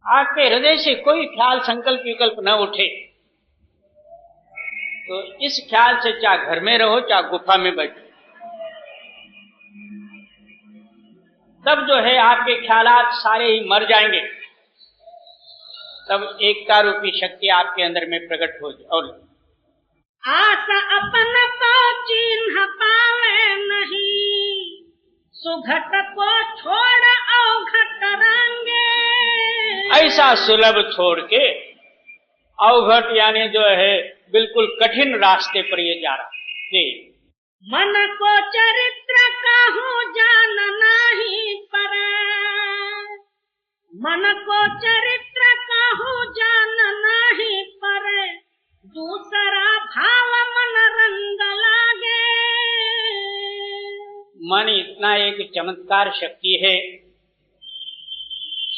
आपके हृदय से कोई ख्याल संकल्प विकल्प न उठे, तो इस ख्याल से चाहे घर में रहो चाहे गुफा में बैठो, तब जो है आपके ख्यालात सारे ही मर जाएंगे। तब एकता रूपी शक्ति आपके अंदर में प्रकट हो जाए। और आशा अपन को चिन्ह पावे नहीं, सुघट को छोड़ अवघट रंगे। ऐसा सुलभ छोड़ के अवघट यानी जो है बिल्कुल कठिन रास्ते पर ये जा रहा है। मन को चरित्र कहूँ जान नहीं परे, मन को चरित्र कहूँ जान नहीं परे, दूसरा भाव मन रंग लागे। मन इतना एक चमत्कार शक्ति है,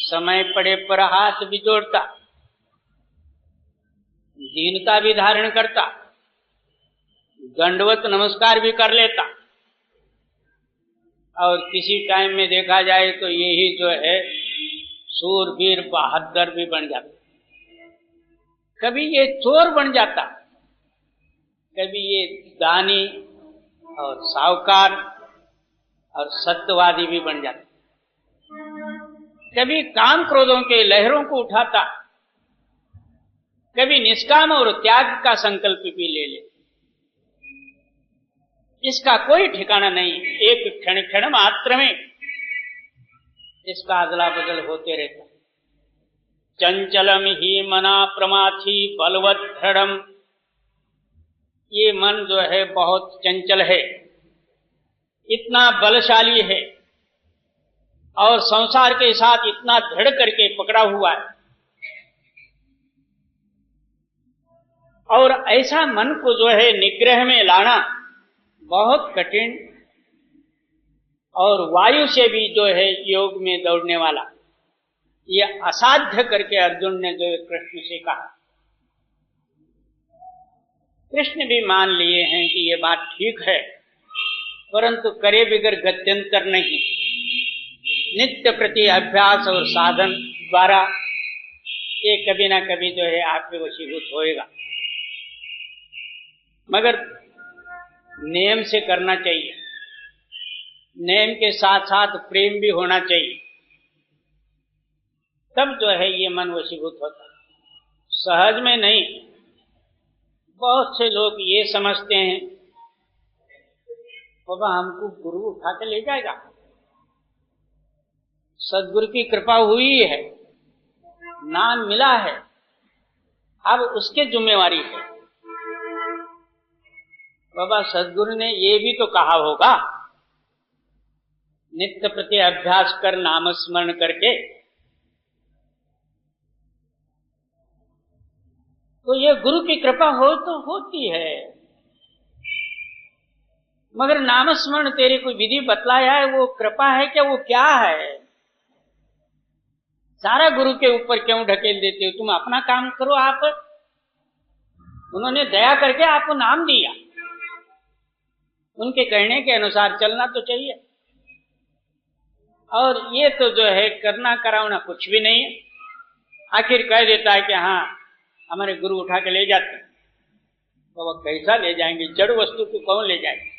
समय पड़े पर हाथ भी जोड़ता, दीनता भी धारण करता, दंडवत नमस्कार भी कर लेता, और किसी टाइम में देखा जाए तो यही जो है सूरवीर बहादुर भी बन जाता। कभी ये चोर बन जाता, कभी ये दानी और साहूकार और सत्यवादी भी बन जाता, कभी काम क्रोधों के लहरों को उठाता, कभी निष्काम और त्याग का संकल्प भी ले ले। इसका कोई ठिकाना नहीं, एक क्षण क्षण मात्र में इसका अदला बदल होते रहता। चंचलम ही मना प्रमाथी बलवत दृढ़म। ये मन जो है बहुत चंचल है, इतना बलशाली है और संसार के साथ इतना दृढ़ करके पकड़ा हुआ है। और ऐसा मन को जो है निग्रह में लाना बहुत कठिन, और वायु से भी जो है योग में दौड़ने वाला, ये असाध्य करके अर्जुन ने जो कृष्ण से कहा। कृष्ण भी मान लिए हैं कि ये बात ठीक है, परंतु करे बिगर गत्यंतर नहीं। नित्य प्रति अभ्यास और साधन द्वारा ये कभी ना कभी जो है आपके वशीभूत होएगा, मगर नियम से करना चाहिए। नियम के साथ साथ प्रेम भी होना चाहिए, तब जो है ये मन वशीभूत होता, सहज में नहीं। बहुत से लोग ये समझते हैं बाबा हमको गुरु उठा के ले जाएगा, सदगुरु की कृपा हुई है, नाम मिला है, अब उसकी जिम्मेवारी है। बाबा सदगुरु ने ये भी तो कहा होगा, नित्य प्रति अभ्यास कर नाम स्मरण करके। तो ये गुरु की कृपा हो तो होती है, मगर नाम स्मरण तेरी कोई विधि बतलाया है, वो कृपा है क्या, वो क्या है? सारा गुरु के ऊपर क्यों ढकेल देते हो? तुम अपना काम करो। आप उन्होंने दया करके आपको नाम दिया, उनके कहने के अनुसार चलना तो चाहिए। और ये तो जो है करना कराना कुछ भी नहीं है। आखिर कह देता है कि हाँ हमारे गुरु उठा के ले जाते हैं, तो वह कैसा ले जाएंगे? जड़ वस्तु को कौन ले जाएंगे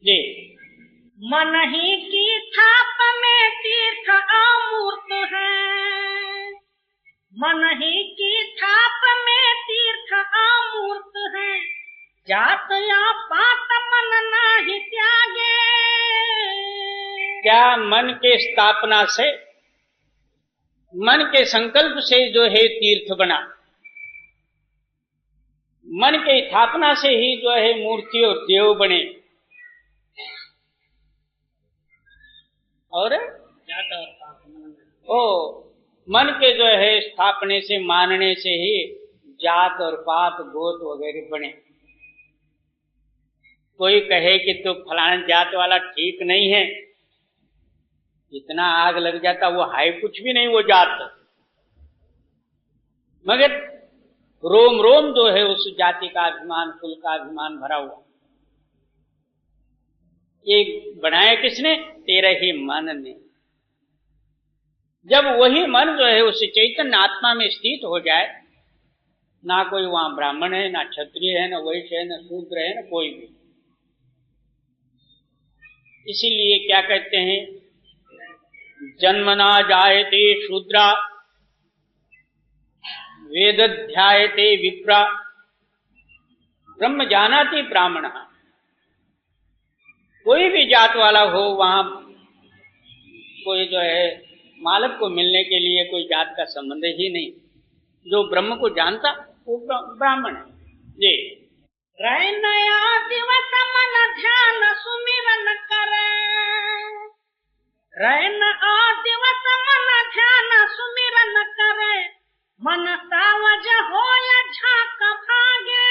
जी? मन ही की थाप में तीर्थ अमूर्त है, मन ही की थाप में तीर्थ अमूर्त है, जात या पात क्या मन के स्थापना से, मन के संकल्प से जो है तीर्थ बना, मन के स्थापना से ही जो है मूर्ति और देव बने, और मन के जो है स्थापने से, मानने से ही जात और पात गोत वगैरह बने। कोई कहे कि तो फलाना जात वाला ठीक नहीं है, इतना आग लग जाता, वो है कुछ भी नहीं, वो जात, मगर रोम रोम जो है उस जाति का अभिमान, कुल का अभिमान भरा हुआ। ये बनाया किसने? तेरा ही मन ने। जब वही मन जो है उस चैतन्य आत्मा में स्थित हो जाए, ना कोई वहां ब्राह्मण है, ना क्षत्रिय है, ना वैश्य है, ना शूद्र है, ना कोई भी। इसीलिए क्या कहते हैं, जन्मना जायते शूद्रा वेदध्यायते विप्रा ब्रह्म जानाति ब्राह्मण। कोई भी जात वाला हो, वहां कोई जो है मालक को मिलने के लिए कोई जात का संबंध ही नहीं। जो ब्रह्म को जानता वो ब्राह्मण है। जी, नया दिवस मन ध्यान सुमिरन करे, रैन आ दिवस मन ध्यान सुमिरन करे, मन सावज हो या झाक भागे।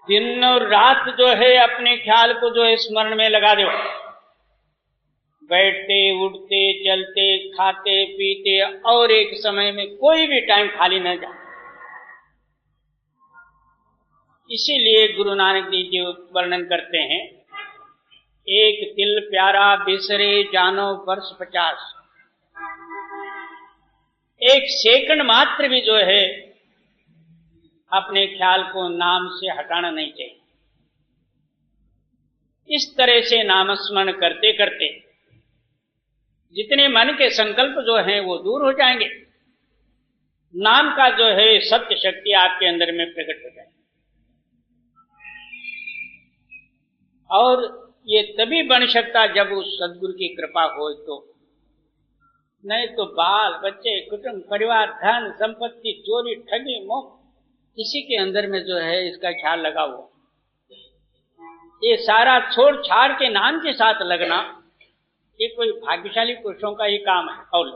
दिन और रात जो है अपने ख्याल को जो है स्मरण में लगा दो। बैठते उठते चलते खाते पीते और एक समय में कोई भी टाइम खाली न जाए। इसीलिए गुरु नानक देव जी वर्णन करते हैं, एक तिल प्यारा बिसरे जानो वर्ष 50। एक सेकंड मात्र भी जो है अपने ख्याल को नाम से हटाना नहीं चाहिए। इस तरह से नामस्मरण करते करते जितने मन के संकल्प जो हैं वो दूर हो जाएंगे, नाम का जो है सत्य शक्ति आपके अंदर में प्रकट हो जाएगी। और ये तभी बन सकता जब उस सद्गुरु की कृपा हो, तो नहीं तो बाल बच्चे कुटुंब परिवार धन संपत्ति चोरी ठगी मोह किसी के अंदर में जो है इसका ख्याल लगा हुआ, ये सारा छोड़ छाड़ के नाम के साथ लगना ये कोई भाग्यशाली पुरुषों का ही काम है। और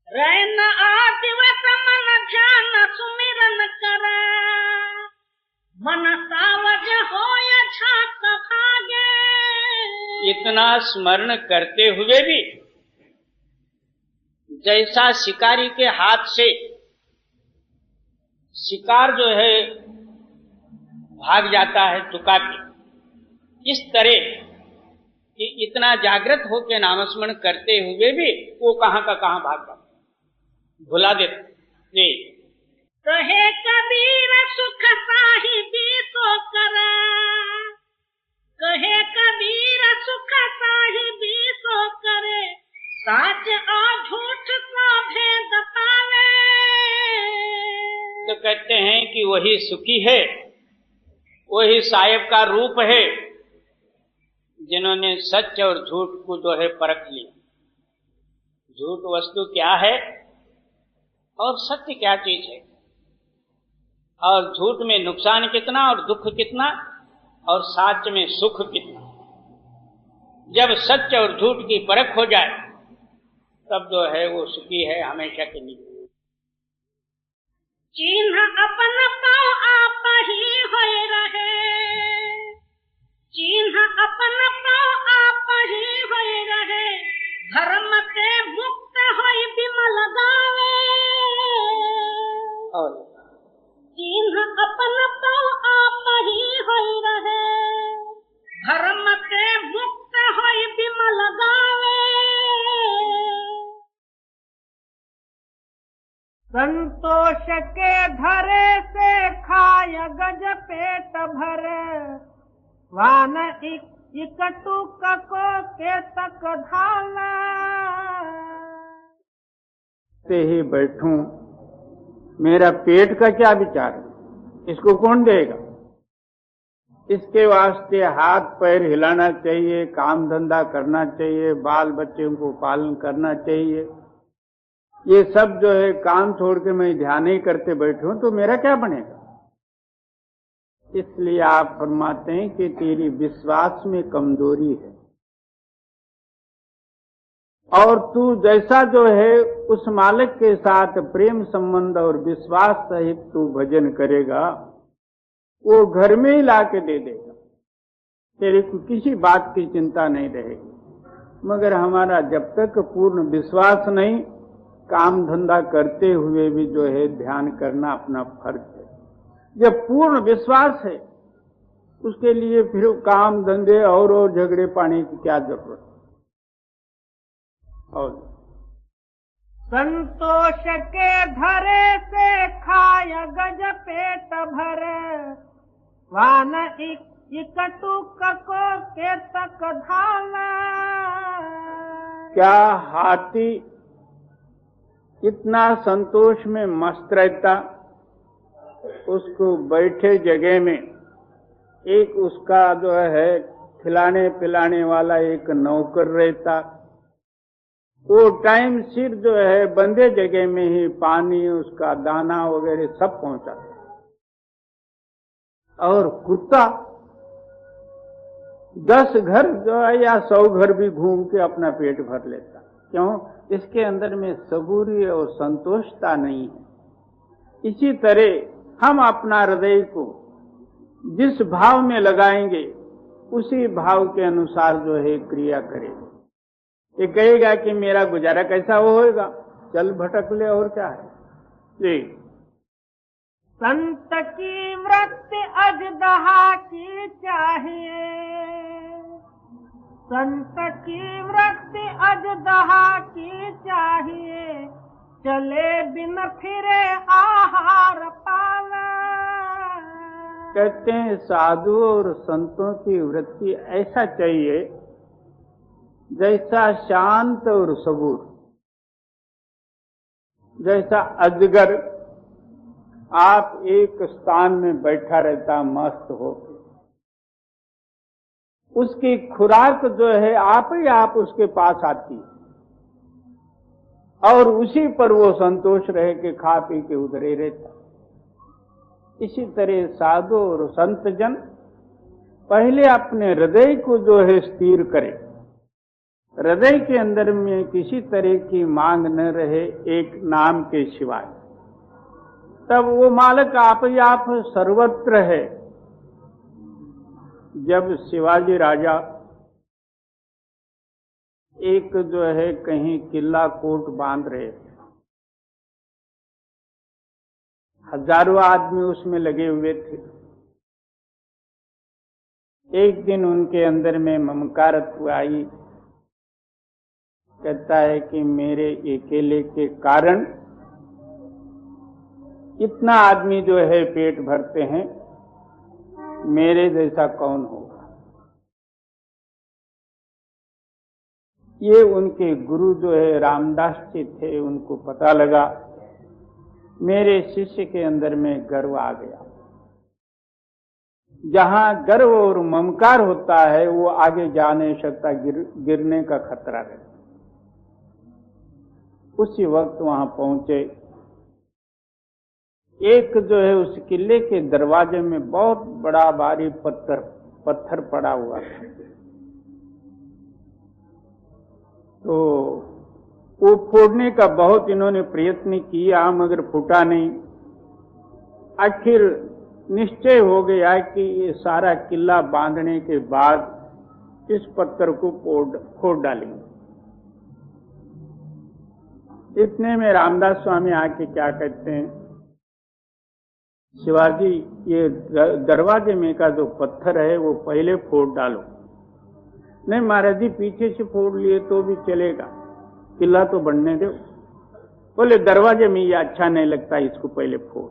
रैन आ दिवस मन ध्यान सुमिरन करे, मन सावज हो या झाक भागे। इतना स्मरण करते हुए भी जैसा शिकारी के हाथ से शिकार जो है भाग जाता है चुका के, इस तरह कि इतना जागृत होकर नामस्मरण करते हुए भी वो कहां का कहां भाग जाता, भुला देता। जी, कहे कबीर सुख साहिबी सो करे, कहे कबीर सुख साहिबी सो करे, साच आ झूठ का भेद पावे। तो कहते हैं कि वही सुखी है, वही साहिब का रूप है जिन्होंने सच और झूठ को जो है परख लिया। झूठ वस्तु क्या है और सत्य क्या चीज है, और झूठ में नुकसान कितना और दुख कितना, और सच में सुख कितना। जब सत्य और झूठ की परख हो जाए तब जो है वो सुखी है हमेशा के लिए। चिन्ह अपन पाओ आप ही होए रहे, चिन्ह अपन पाओ आप ही होए रहे, धर्म से मुक्त होई बिमल गावे। चिन्ह अपन पाओ आप ही होए रहे, धर्म से मुक्त होई बिमल गावे। संतोष के धरे से खाय गज पेट भरे, वान इकटू को के तक ढाला। ते ही बैठूं, मेरा पेट का क्या विचार है, इसको कौन देगा? इसके वास्ते हाथ पैर हिलाना चाहिए, काम धंधा करना चाहिए, बाल बच्चों को पालन करना चाहिए। ये सब जो है काम छोड़ के मैं ध्यान ही करते बैठूं तो मेरा क्या बनेगा? इसलिए आप फरमाते हैं कि तेरी विश्वास में कमजोरी है, और तू जैसा जो है उस मालिक के साथ प्रेम संबंध और विश्वास सहित तू भजन करेगा, वो घर में ही ला के दे देगा, तेरे को किसी बात की चिंता नहीं रहेगी। मगर हमारा जब तक पूर्ण विश्वास नहीं, काम धंधा करते हुए भी जो है ध्यान करना अपना फर्ज है। जब पूर्ण विश्वास है उसके लिए फिर काम धंधे और झगड़े पाने की क्या जरूरत? और संतोष के धरे से खाय गज पेट भरे, वान इकटू को के तक धाला। क्या हाथी इतना संतोष में मस्त रहता, उसको बैठे जगह में एक उसका जो है खिलाने पिलाने वाला एक नौकर रहता, वो टाइम सिर जो है बंदे जगह में ही पानी उसका दाना वगैरह सब पहुंचाता। और कुत्ता 10 घर जो है या 100 घर भी घूम के अपना पेट भर लेता। क्यों? इसके अंदर में सबूरी और संतोषता नहीं है। इसी तरह हम अपना हृदय को जिस भाव में लगाएंगे उसी भाव के अनुसार जो है क्रिया करेंगे। ये कहेगा कि मेरा गुजारा कैसा होएगा, चल भटक ले, और क्या है जी। संत की वृत्ति अजदहा की चाहिए, संत की वृत्ति अजदहा की चाहिए, चले बिन फिरे आहार पाला। कहते हैं साधु और संतों की वृत्ति ऐसा चाहिए जैसा शांत और सबूर, जैसा अजगर आप एक स्थान में बैठा रहता मस्त हो, उसकी खुराक जो है आप ही आप उसके पास आती और उसी पर वो संतोष रह के खा पी के उधर ही रहता। इसी तरह साधु और संत जन पहले अपने हृदय को जो है स्थिर करे, हृदय के अंदर में किसी तरह की मांग न रहे एक नाम के सिवाय, तब वो मालिक आप ही आप सर्वत्र है। जब शिवाजी राजा एक जो है कहीं किला कोट बांध रहे थे, हजारों आदमी उसमें लगे हुए थे। एक दिन उनके अंदर में ममकारत्व आई, कहता है कि मेरे अकेले के कारण इतना आदमी जो है पेट भरते हैं, मेरे जैसा कौन होगा। ये उनके गुरु जो है रामदास जी थे, उनको पता लगा मेरे शिष्य के अंदर में गर्व आ गया। जहां गर्व और ममकार होता है वो आगे जा नहीं सकता, गिरने का खतरा रहता। उसी वक्त वहां पहुंचे, एक जो है उस किले के दरवाजे में बहुत बड़ा भारी पत्थर पड़ा हुआ था। तो वो फोड़ने का बहुत इन्होंने प्रयत्न किया मगर फूटा नहीं। आखिर निश्चय हो गया कि ये सारा किला बांधने के बाद इस पत्थर को फोड़ डालेंगे। इतने में रामदास स्वामी आके क्या कहते हैं, शिवाजी ये दरवाजे में का जो पत्थर है वो पहले फोड़ डालो। नहीं महाराज जी पीछे से फोड़ लिए तो भी चलेगा, किला तो बनने दो। बोले दरवाजे में ये अच्छा नहीं लगता, इसको पहले फोड़।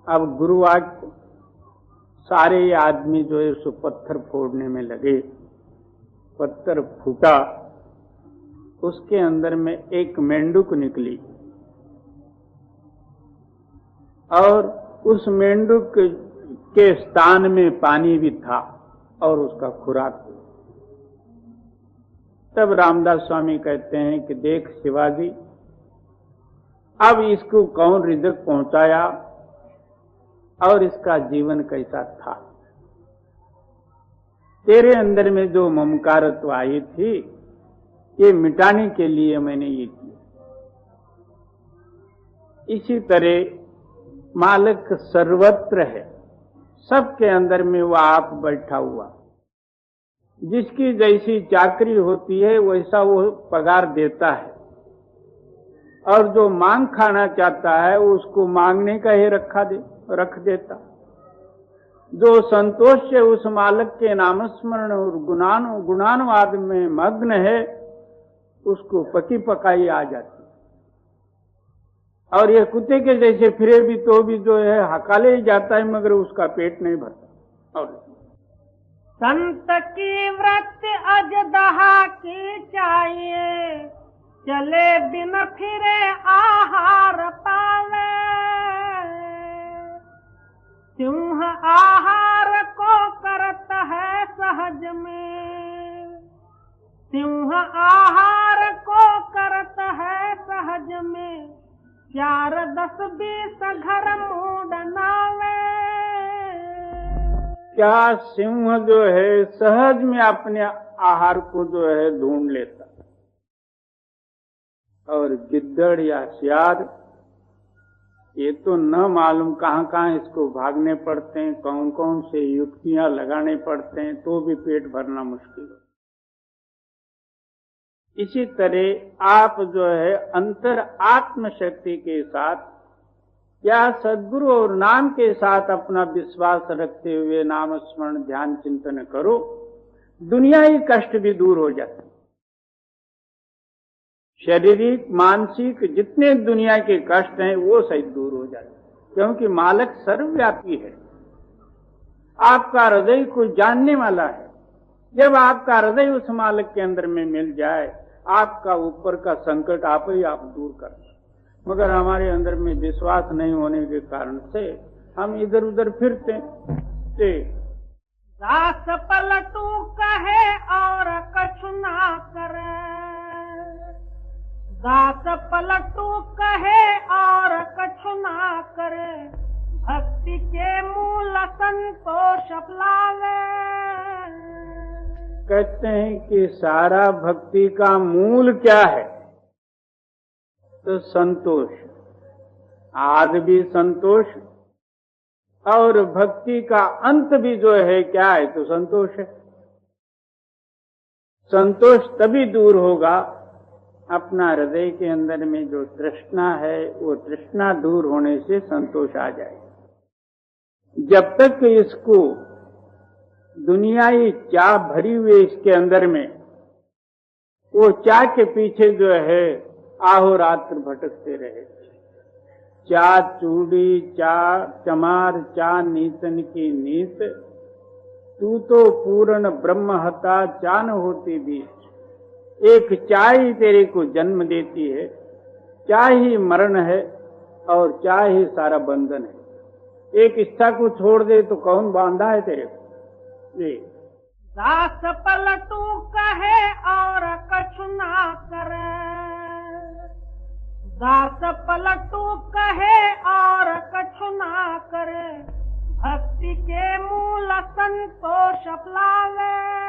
अब गुरुवाक्य सारे आदमी जो है उसको पत्थर फोड़ने में लगे। पत्थर फूटा, उसके अंदर में एक मेंढक निकली और उस मेंढक के स्थान में पानी भी था और उसका खुराक भी। तब रामदास स्वामी कहते हैं कि देख शिवाजी, अब इसको कौन रिज़्क पहुंचाया और इसका जीवन कैसा था। तेरे अंदर में जो ममकारत्व आई थी, ये मिटाने के लिए मैंने ये किया। इसी तरह मालिक सर्वत्र है, सबके अंदर में वो आप बैठा हुआ। जिसकी जैसी चाकरी होती है वैसा वो पगार देता है, और जो मांग खाना चाहता है उसको मांगने का ही रख देता। जो संतोष से उस मालिक के नामस्मरण और गुणानुवाद में मग्न है, उसको पकी पकाई आ जाती। और ये कुत्ते के जैसे फिरे भी तो भी जो है हकाले ही जाता है, मगर उसका पेट नहीं भरता। और संत की वृत्ति अजदहा की चाहिए, चले बिन फिरे आहार पावे। सिंह आहार को करता है सहज में, सिंह आहार को करता है सहज में। 4, 10, 20 घर मूड नावे। क्या सिंह जो है सहज में अपने आहार को जो है ढूंढ लेता, और गिद्दड़ या सियार ये तो न मालूम कहाँ कहाँ इसको भागने पड़ते हैं, कौन कौन से युक्तियां लगाने पड़ते हैं, तो भी पेट भरना मुश्किल है। इसी तरह आप जो है अंतर आत्म शक्ति के साथ या सद्गुरु और नाम के साथ अपना विश्वास रखते हुए नाम स्मरण ध्यान चिंतन करो, दुनियाई कष्ट भी दूर हो जाते। शारीरिक मानसिक जितने दुनिया के कष्ट हैं वो सही दूर हो जाते, क्योंकि मालिक सर्वव्यापी है, आपका हृदय को जानने वाला है। जब आपका हृदय उस मालिक के अंदर में मिल जाए, आपका ऊपर का संकट आप ही आप दूर कर। मगर हमारे अंदर में विश्वास नहीं होने के कारण से हम इधर उधर फिरते। दास पलटू कहे और कछु ना करे, दास पलटू कहे और कछु ना करे। भक्ति के मूल संतोष लावे। कहते हैं कि सारा भक्ति का मूल क्या है, तो संतोष। आदि भी संतोष और भक्ति का अंत भी जो है क्या है, तो संतोष है। संतोष तभी दूर होगा अपना हृदय के अंदर में जो तृष्णा है, वो तृष्णा दूर होने से संतोष आ जाएगा। जब तक इसको दुनियाई चाह भरी हुई इसके अंदर में, वो चाह के पीछे जो है आहोरात्र भटकते रहे। चाह चूड़ी, चाह चमार, चाह नीतन की नीत, तू तो पूर्ण ब्रह्म हता, चाह न होती भी। एक चाह ही तेरे को जन्म देती है, चाह ही मरण है और चाह ही सारा बंधन है। एक इच्छा को छोड़ दे तो कौन बांधा है तेरे को। दास पलटू कहे और कछु ना करे, दास पलटू कहे और कछु ना करे। भक्ति के मूल संतोष लावे।